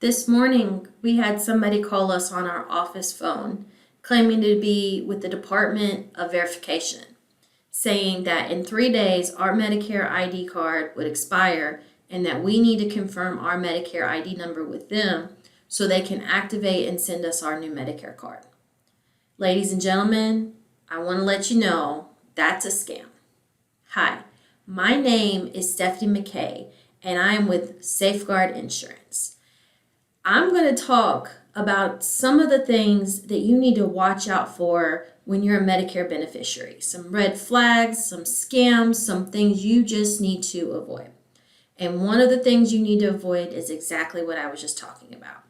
This morning, we had somebody call us on our office phone claiming to be with the Department of Verification, saying that in 3 days our Medicare ID card would expire and that we need to confirm our Medicare ID number with them so they can activate and send us our new Medicare card. Ladies and gentlemen, I want to let you know that's a scam. Hi, my name is Stephanie McKay and I am with Safeguard Insurance. I'm going to talk about some of the things that you need to watch out for when you're a Medicare beneficiary. Some red flags, some scams, some things you just need to avoid. And one of the things you need to avoid is exactly what I was just talking about.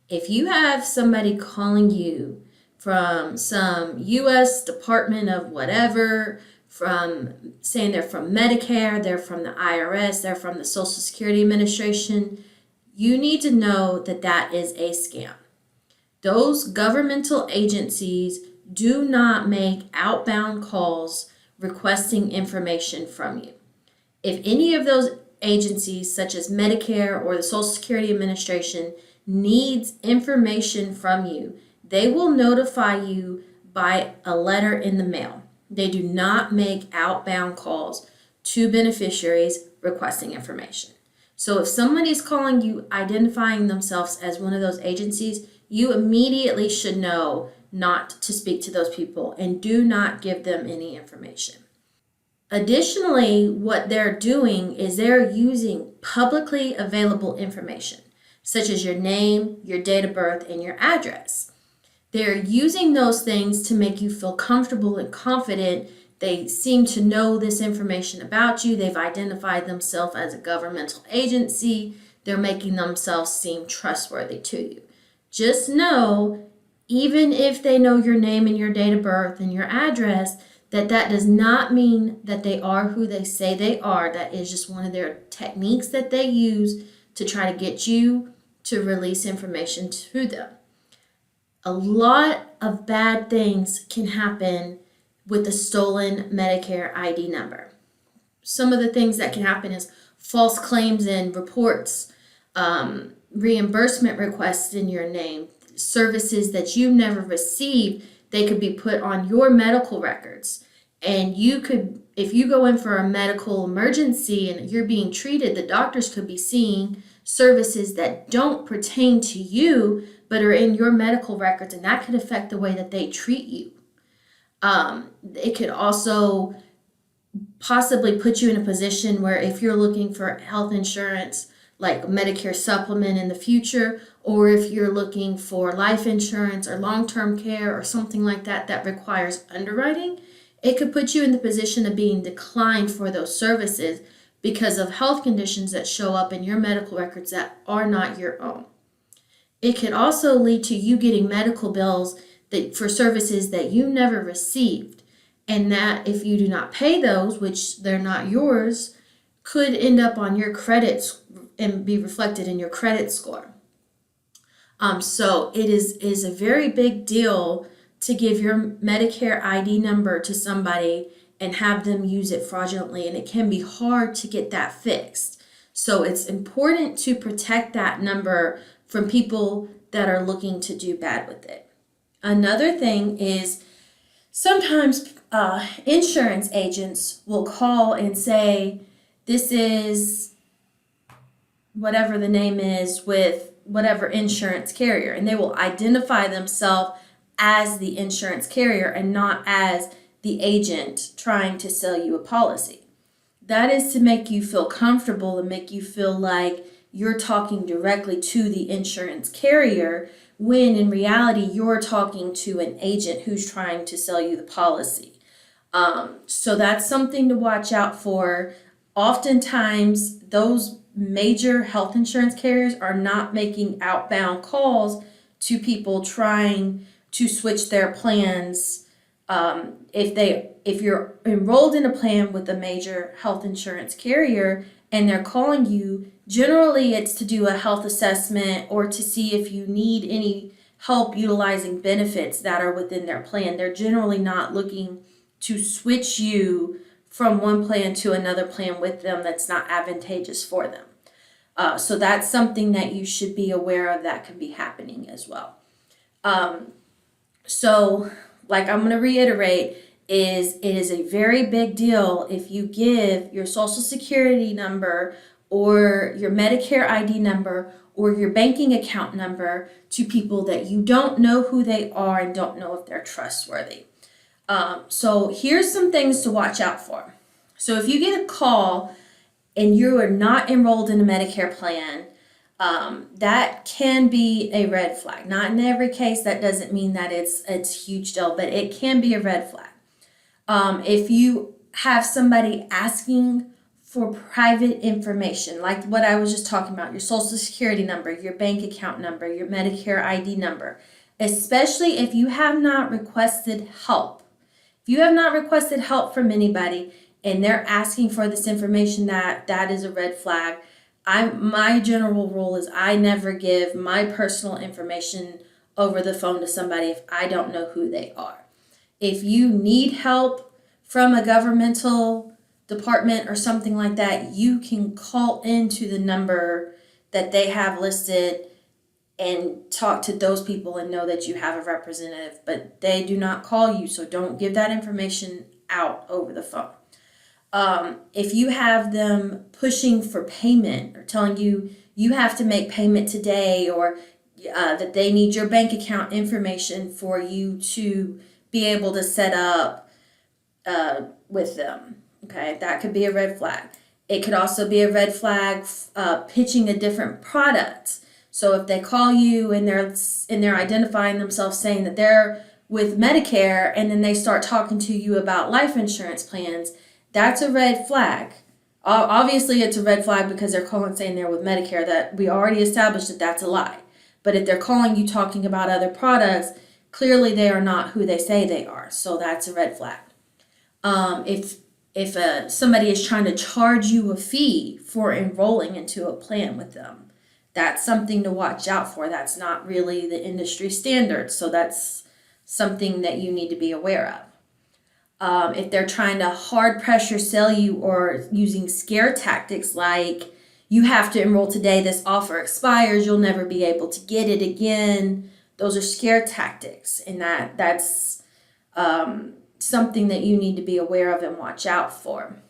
If you have somebody calling you from some U.S. Department of whatever, from saying they're from Medicare, they're from the IRS, they're from the Social Security Administration, you need to know that that is a scam. Those governmental agencies do not make outbound calls requesting information from you. If any of those agencies, such as Medicare or the Social Security Administration, needs information from you, they will notify you by a letter in the mail. They do not make outbound calls to beneficiaries requesting information. So if somebody's calling you identifying themselves as one of those agencies, you immediately should know not to speak to those people and do not give them any information. Additionally, what they're doing is they're using publicly available information, such as your name, your date of birth, and your address. They're using those things to make you feel comfortable and confident. They seem to know this information about you. They've identified themselves as a governmental agency. They're making themselves seem trustworthy to you. Just know, even if they know your name and your date of birth and your address, that does not mean that they are who they say they are. That is just one of their techniques that they use to try to get you to release information to them. A lot of bad things can happen with a stolen Medicare ID number. Some of the things that can happen is false claims and reports, reimbursement requests in your name, services that you never received, they could be put on your medical records. And you could, if you go in for a medical emergency and you're being treated, the doctors could be seeing services that don't pertain to you but are in your medical records, and that could affect the way that they treat you. It could also possibly put you in a position where if you're looking for health insurance like Medicare supplement in the future, or if you're looking for life insurance or long-term care or something like that that requires underwriting, it could put you in the position of being declined for those services because of health conditions that show up in your medical records that are not your own. It could also lead to you getting medical bills for services that you never received, and that if you do not pay those, which they're not yours, could end up on your credits and be reflected in your credit score. So it is a very big deal to give your Medicare ID number to somebody and have them use it fraudulently, and it can be hard to get that fixed. So it's important to protect that number from people that are looking to do bad with it. Another thing is sometimes insurance agents will call and say, this is whatever the name is with whatever insurance carrier, and they will identify themselves as the insurance carrier and not as the agent trying to sell you a policy. That is to make you feel comfortable and make you feel like you're talking directly to the insurance carrier, when in reality you're talking to an agent who's trying to sell you the policy. So that's something to watch out for. Oftentimes those major health insurance carriers are not making outbound calls to people trying to switch their plans. If you're enrolled in a plan with a major health insurance carrier and they're calling you, generally it's to do a health assessment or to see if you need any help utilizing benefits that are within their plan. They're generally not looking to switch you from one plan to another plan with them that's not advantageous for them. So that's something that you should be aware of that could be happening as well. So, like I'm going to reiterate, it is a very big deal if you give your social security number or your Medicare ID number or your banking account number to people that you don't know who they are and don't know if they're trustworthy. So here's some things to watch out for. So if you get a call and you are not enrolled in a Medicare plan, that can be a red flag. Not in every case. That doesn't mean that it's a huge deal, but it can be a red flag. If you have somebody asking for private information, like what I was just talking about, your social security number, your bank account number, your Medicare ID number, especially if you have not requested help. If you have not requested help from anybody and they're asking for this information, that is a red flag. My general rule is I never give my personal information over the phone to somebody if I don't know who they are. If you need help from a governmental department or something like that, you can call into the number that they have listed and talk to those people and know that you have a representative, but they do not call you, so don't give that information out over the phone. If you have them pushing for payment or telling you you have to make payment today, or that they need your bank account information for you to be able to set up with them, okay, that could be a red flag. It could also be a red flag pitching a different product. So if they call you and they're identifying themselves saying that they're with Medicare, and then they start talking to you about life insurance plans, that's a red flag. Obviously, it's a red flag because they're calling saying they're with Medicare. That we already established that that's a lie. But if they're calling you talking about other products, clearly they are not who they say they are. So that's a red flag. If somebody is trying to charge you a fee for enrolling into a plan with them, that's something to watch out for. That's not really the industry standard. So that's something that you need to be aware of. If they're trying to hard pressure sell you or using scare tactics like you have to enroll today, this offer expires, you'll never be able to get it again. Those are scare tactics, and that's something that you need to be aware of and watch out for.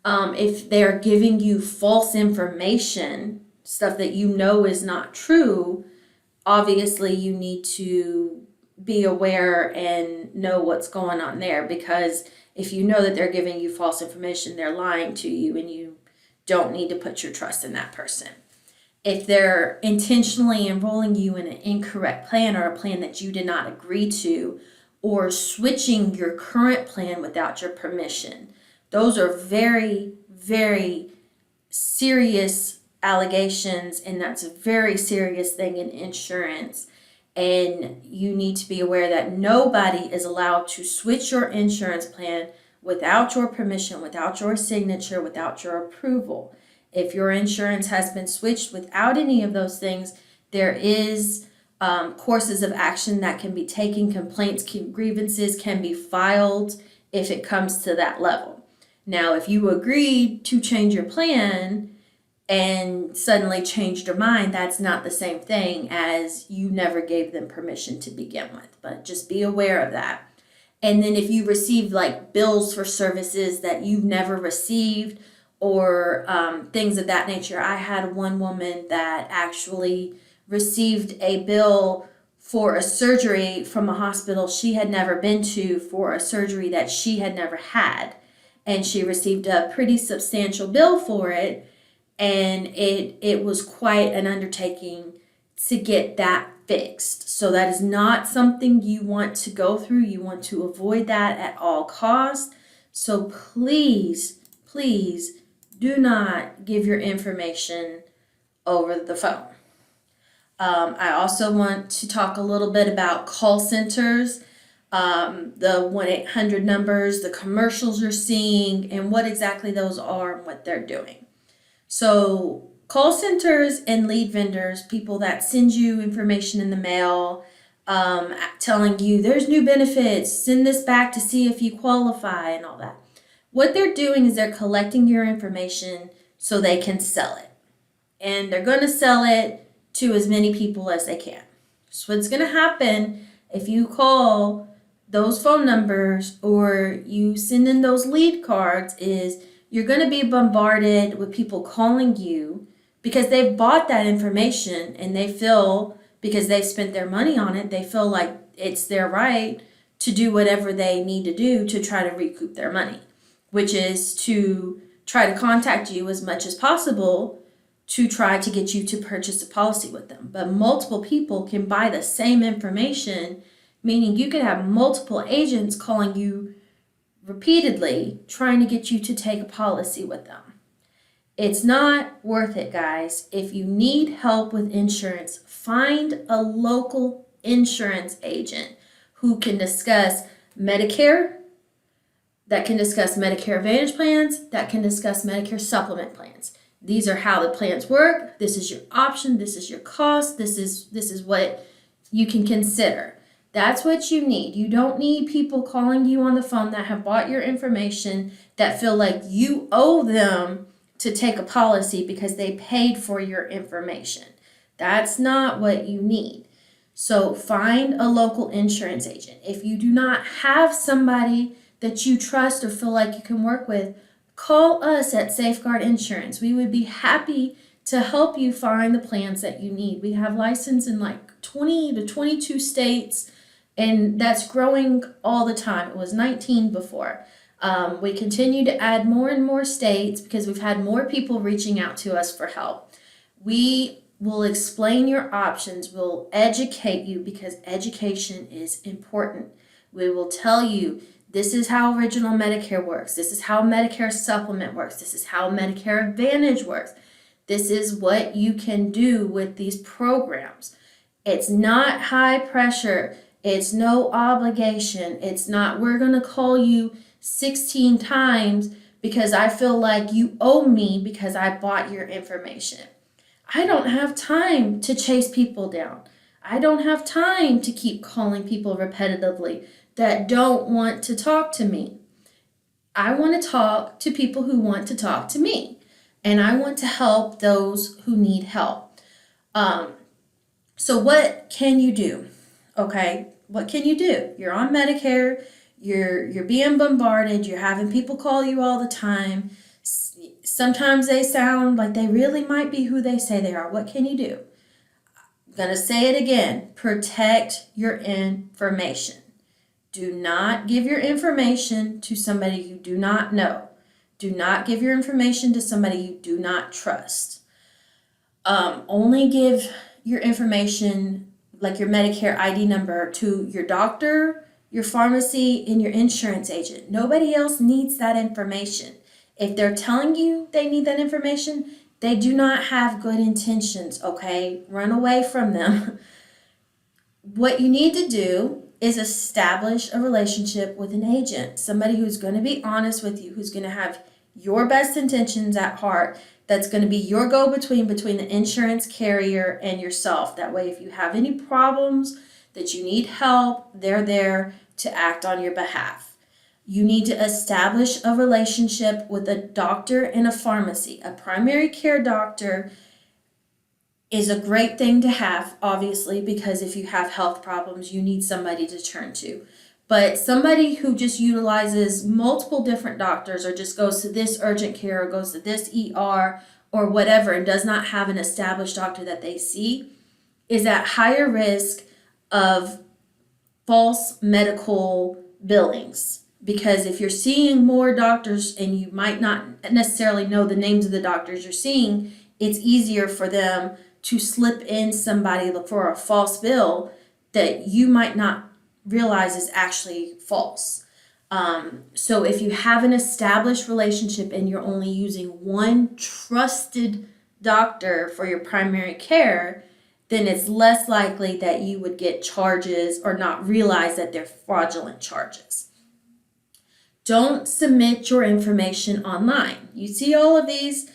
If they're giving you false information, stuff that you know is not true, obviously you need to be aware and know what's going on there, because if you know that they're giving you false information, they're lying to you, and you don't need to put your trust in that person. If they're intentionally enrolling you in an incorrect plan or a plan that you did not agree to, or switching your current plan without your permission, those are very, very serious allegations, and that's a very serious thing in insurance. And you need to be aware that nobody is allowed to switch your insurance plan without your permission, without your signature, without your approval. If your insurance has been switched without any of those things, there is courses of action that can be taken. Complaints, grievances can be filed if it comes to that level. Now, if you agreed to change your plan and suddenly changed your mind, that's not the same thing as you never gave them permission to begin with. But just be aware of that. And then if you receive like bills for services that you've never received, or things of that nature. I had one woman that actually received a bill for a surgery from a hospital she had never been to, for a surgery that she had never had. And she received a pretty substantial bill for it. And it was quite an undertaking to get that fixed. So that is not something you want to go through. You want to avoid that at all costs. So please, please do not give your information over the phone. I also want to talk a little bit about call centers, the 1-800 numbers, the commercials you're seeing, and what exactly those are and what they're doing. So call centers and lead vendors, people that send you information in the mail, telling you there's new benefits, send this back to see if you qualify and all that. What they're doing is they're collecting your information so they can sell it. and they're going to sell it to as many people as they can. So what's going to happen if you call those phone numbers or you send in those lead cards is you're going to be bombarded with people calling you because they've bought that information and they feel, because they've spent their money on it, they feel like it's their right to do whatever they need to do to try to recoup their money, which is to try to contact you as much as possible to try to get you to purchase a policy with them. But multiple people can buy the same information, meaning you could have multiple agents calling you repeatedly trying to get you to take a policy with them. It's not worth it, guys. If you need help with insurance, find a local insurance agent who can discuss Medicare, that can discuss Medicare Advantage plans, that can discuss Medicare supplement plans. These are how the plans work. This is your option. This is your cost. This is what you can consider. That's what you need. You don't need people calling you on the phone that have bought your information, that feel like you owe them to take a policy because they paid for your information. That's not what you need. So find a local insurance agent. If you do not have somebody that you trust or feel like you can work with, call us at Safeguard Insurance. We would be happy to help you find the plans that you need. We have license in like 20 to 22 states, and that's growing all the time. It was 19 before. We continue to add more and more states because we've had more people reaching out to us for help. We will explain your options. We'll educate you because education is important. We will tell you this is how Original Medicare works. This is how Medicare Supplement works. This is how Medicare Advantage works. This is what you can do with these programs. It's not high pressure. It's no obligation. It's not, we're going to call you 16 times because I feel like you owe me because I bought your information. I don't have time to chase people down. I don't have time to keep calling people repetitively that don't want to talk to me. I want to talk to people who want to talk to me, and I want to help those who need help. So what can you do? Okay, what can you do? You're on Medicare, you're being bombarded, you're having people call you all the time. Sometimes they sound like they really might be who they say they are. What can you do? I'm going to say it again. Protect your information. Do not give your information to somebody you do not know. Do not give your information to somebody you do not trust. Only give your information, like your Medicare ID number, to your doctor, your pharmacy, and your insurance agent. Nobody else needs that information. If they're telling you they need that information, they do not have good intentions, okay? Run away from them. What you need to do is establish a relationship with an agent, somebody who's going to be honest with you, who's going to have your best intentions at heart, that's going to be your go-between between the insurance carrier and yourself. That way, if you have any problems, that you need help, they're there to act on your behalf. You need to establish a relationship with a doctor and a pharmacy. A primary care doctor is a great thing to have, obviously, because if you have health problems, you need somebody to turn to. But somebody who just utilizes multiple different doctors or just goes to this urgent care or goes to this ER or whatever and does not have an established doctor that they see is at higher risk of false medical billings. Because if you're seeing more doctors and you might not necessarily know the names of the doctors you're seeing, it's easier for them to slip in somebody for a false bill that you might not realize is actually false. So if you have an established relationship and you're only using one trusted doctor for your primary care, then it's less likely that you would get charges or not realize that they're fraudulent charges. Don't submit your information online. You see all of these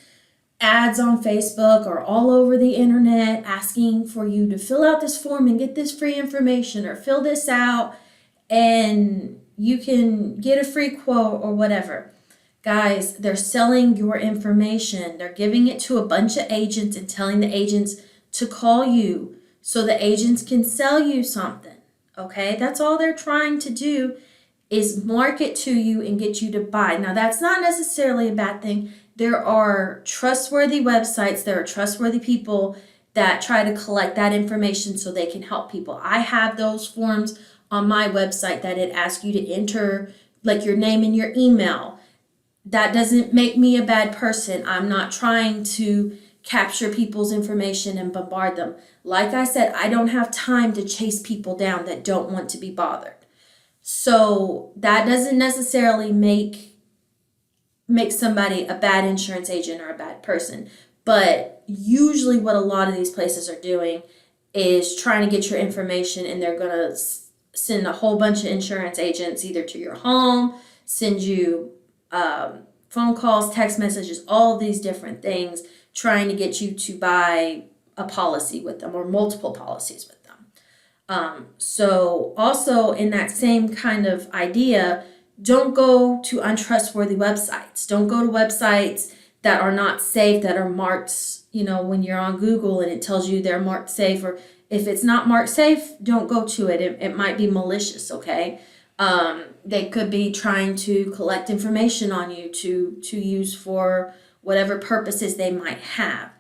ads on Facebook or all over the internet asking for you to fill out this form and get this free information or fill this out and you can get a free quote or whatever. Guys, they're selling your information. They're giving it to a bunch of agents and telling the agents to call you so the agents can sell you something. Okay? That's all they're trying to do is market to you and get you to buy. Now, that's not necessarily a bad thing. There are trustworthy websites, there are trustworthy people that try to collect that information so they can help people. I have those forms on my website that it asks you to enter like your name and your email. That doesn't make me a bad person. I'm not trying to capture people's information and bombard them. Like I said, I don't have time to chase people down that don't want to be bothered. So that doesn't necessarily make somebody a bad insurance agent or a bad person. But usually what a lot of these places are doing is trying to get your information, and they're going to send a whole bunch of insurance agents either to your home, send you phone calls, text messages, all of these different things, trying to get you to buy a policy with them or multiple policies with them. So also in that same kind of idea, don't go to untrustworthy websites. Don't go to websites that are not safe, that are marked, when you're on Google and it tells you they're marked safe, or if it's not marked safe, don't go to it. It might be malicious, okay? They could be trying to collect information on you to use for whatever purposes they might have.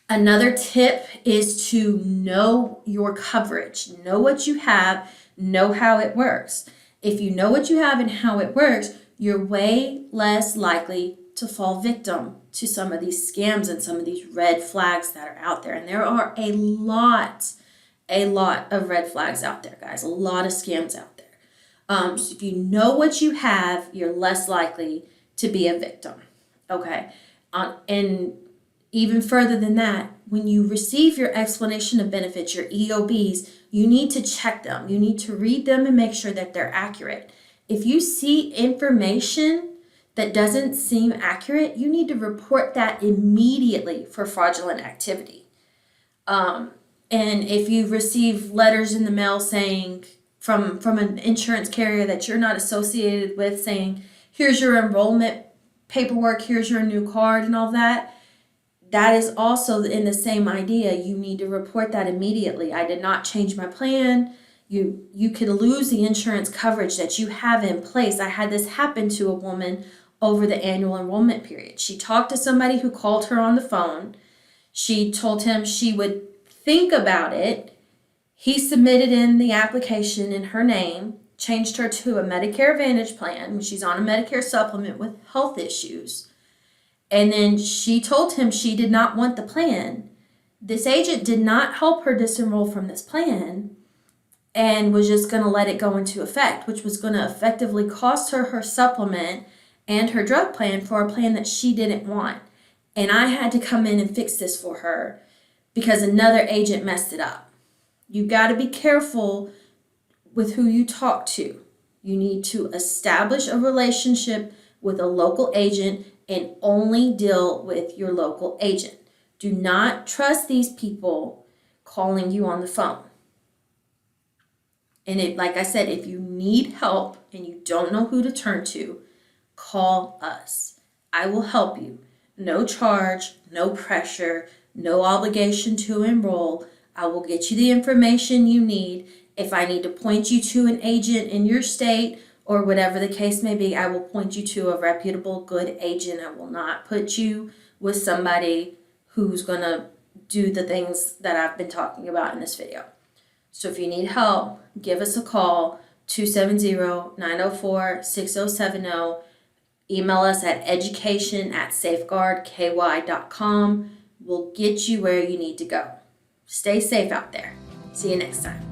Another tip is to know your coverage. Know what you have, know how it works. If you know what you have and how it works, you're way less likely to fall victim to some of these scams and some of these red flags that are out there. And there are a lot of red flags out there, guys. A lot of scams out there. So if you know what you have, you're less likely to be a victim. Okay. And even further than that, when you receive your explanation of benefits, your EOBs, you need to check them. You need to read them and make sure that they're accurate. If you see information that doesn't seem accurate, you need to report that immediately for fraudulent activity. And if you receive letters in the mail saying from an insurance carrier that you're not associated with, saying, here's your enrollment paperwork, here's your new card and all that, that is also in the same idea. You need to report that immediately. I did not change my plan. You could lose the insurance coverage that you have in place. I had this happen to a woman over the annual enrollment period. She talked to somebody who called her on the phone. She told him she would think about it. He submitted in the application in her name, changed her to a Medicare Advantage plan. She's on a Medicare supplement with health issues. And then she told him she did not want the plan. This agent did not help her disenroll from this plan and was just going to let it go into effect, which was going to effectively cost her her supplement and her drug plan for a plan that she didn't want. And I had to come in and fix this for her because another agent messed it up. You got to be careful with who you talk to. You need to establish a relationship with a local agent and only deal with your local agent. Do not trust these people calling you on the phone. And like I said, if you need help and you don't know who to turn to, call us. I will help you. No charge, no pressure, no obligation to enroll. I will get you the information you need. If I need to point you to an agent in your state or whatever the case may be, I will point you to a reputable, good agent. I will not put you with somebody who's going to do the things that I've been talking about in this video. So if you need help, give us a call, 270-904-6070. Email us at education@safeguardky.com. We'll get you where you need to go. Stay safe out there. See you next time.